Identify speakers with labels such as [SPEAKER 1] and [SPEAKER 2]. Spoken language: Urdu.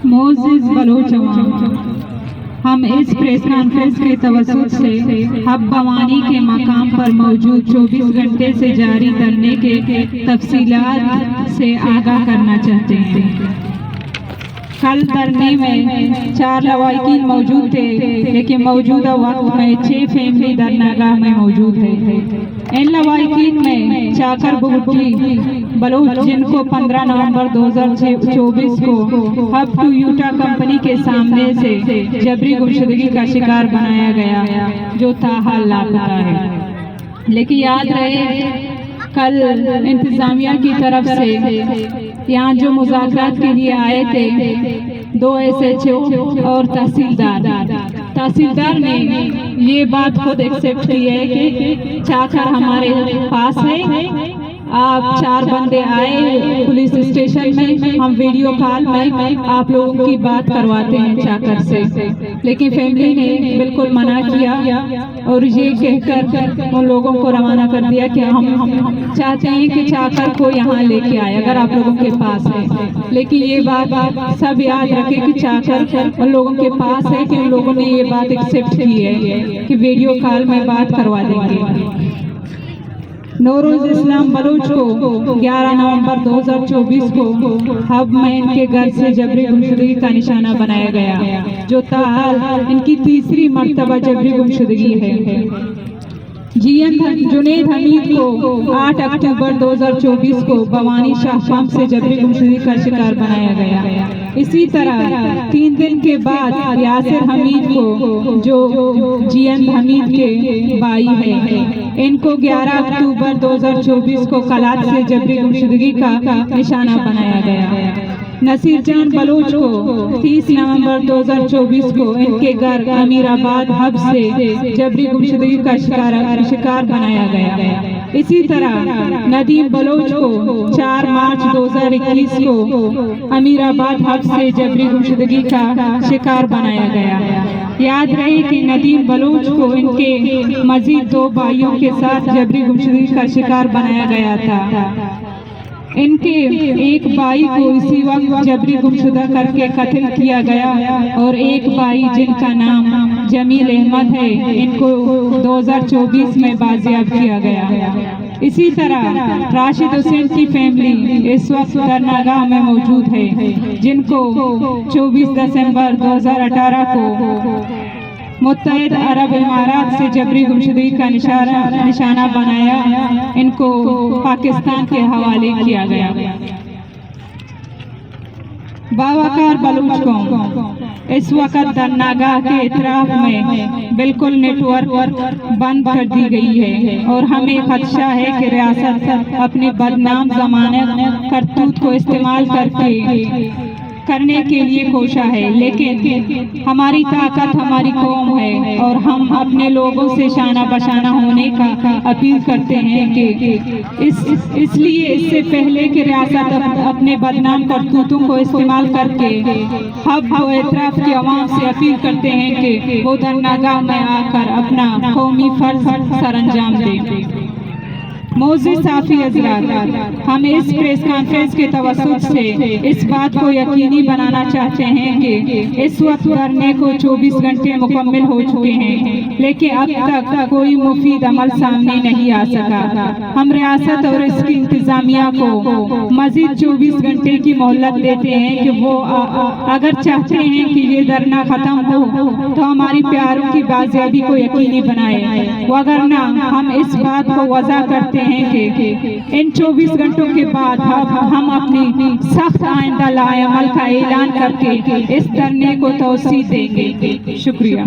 [SPEAKER 1] معزز بلوچ عوام، ہم اس پریس کانفرنس کے توسط سے حب بوانی کے مقام پر موجود 24 گھنٹے سے جاری دھرنے کے تفصیلات سے آگاہ کرنا چاہتے ہیں۔ کل دھرنے میں 4 لواحقین موجود تھے، لیکن موجودہ وقت میں 6 فیملی دھرنا گاہ میں موجود ہے۔ ان لواحقین میں چاکر بگٹی بلوچ، جن کو 15 نومبر 2024 کو ہب ٹو یوٹا کمپنی کے سامنے سے جبری گمشدگی کا شکار بنایا گیا، جو تاحال لاپتہ ہے۔ لیکن یاد رہے، کل انتظامیہ کی طرف سے یہاں جو مذاکرات کے لیے آئے تھے 2 SHO اور تحصیلدار نے یہ بات خود ایکسپٹ کی ہے کہ چاکر ہمارے پاس ہے، آپ 4 بندے آئے پولیس اسٹیشن میں، ہم ویڈیو کال میں آپ لوگوں کی بات کرواتے ہیں چاکر سے۔ لیکن فیملی نے بالکل منع کیا اور یہ کہہ کر ان لوگوں کو روانہ کر دیا کہ ہم چاہتے ہیں کہ چاکر کو یہاں لے کے آئے اگر آپ لوگوں کے پاس ہے۔ لیکن یہ بات سب یاد رکھے کہ چاکر ان لوگوں کے پاس ہے، کہ ان لوگوں نے یہ بات ایکسپٹ کی ہے کہ ویڈیو کال میں بات کروا دیں گے۔ نوروز اسلام بلوچ کو 11 نومبر 2024 کو ہب میں ان کے گھر سے جبری گمشدگی کا نشانہ بنایا گیا، جو تاحال ان کی تیسری مرتبہ جبری گمشدگی ہے۔ جنید حمید کو 8 اکتوبر 2024 کو بوانی شاہ پمپ سے جبری گمشدگی کا شکار بنایا گیا۔ اسی طرح 3 دن کے بعد یاسر حمید کو، جو حمید کے بھائی ہیں، ان کو 11 اکتوبر 2024 کو کلات سے جبری گمشدگی کا نشانہ بنایا گیا۔ نصیر جان بلوچ کو 30 نومبر 2024 کو ان کے گھر امیر آباد ہب سے جبری گمشدگی کا شکار بنایا گیا۔ اسی طرح ندیم بلوچ کو 4 مارچ 2021 کو امیر آباد ہب سے جبری گمشدگی کا شکار بنایا گیا۔ یاد رہے کہ ندیم بلوچ کو ان کے مزید 2 بھائیوں کے ساتھ جبری گمشدگی کا شکار بنایا گیا تھا۔ ان کے ایک بھائی کو اسی وقت جبری گمشدہ کر کے قتل کیا گیا، اور ایک بھائی جن کا نام جمیل احمد ہے، ان کو 2024 میں بازیاب کیا گیا۔ اسی طرح راشد حسین کی فیملی اس وقت دھرنا گاہ میں موجود ہے، جن کو 24 دسمبر 2018 کو متحدہ عرب امارات سے جبری گمشدگی کا نشانہ بنایا، ان کو پاکستان کے حوالے کیا گیا۔ باوقار بلوچ قوم، اس وقت دھرنا گاہ کے اطراف میں بالکل نیٹ ورک بند کر دی گئی ہے، اور ہمیں خدشہ ہے کہ ریاست اپنی بدنام ضمانت کرتوت کو استعمال کرنے کے لیے کوشاں ہے۔ لیکن ہماری طاقت ہماری قوم ہے، اور ہم اپنے لوگوں سے شانہ بشانہ ہونے کا اپیل کرتے ہیں کہ اس لیے اس سے پہلے کہ ریاست اپنے بدنام کرتوتوں کو استعمال کر کے ہب و اطراف کی عوام سے اپیل کرتے ہیں کہ وہ دھرنا گاہ میں آ کر اپنا قومی فرض سر انجام دیں۔ معزز صحافی حضرات، ہم اس پریس کانفرنس کے توسط سے اس بات کو یقینی بنانا چاہتے ہیں کہ اس وقت دھرنے کو 24 گھنٹے مکمل ہو چکے ہیں، لیکن اب تک کوئی مفید عمل سامنے نہیں آ سکا۔ ہم ریاست اور اس کی انتظامیہ کو مزید 24 گھنٹے کی مہلت دیتے ہیں کہ وہ اگر چاہتے ہیں کہ یہ دھرنا ختم ہو تو ہماری پیاروں کی بازیابی کو یقینی بنائے، وگرنہ ہم اس بات کو وضع کرتے ہیں کہ ان 24 گھنٹوں کے بعد ہم اپنی سخت آئندہ لائحہ عمل کا اعلان کر کے اس دھرنے کو توسیع دیں گے۔ شکریہ۔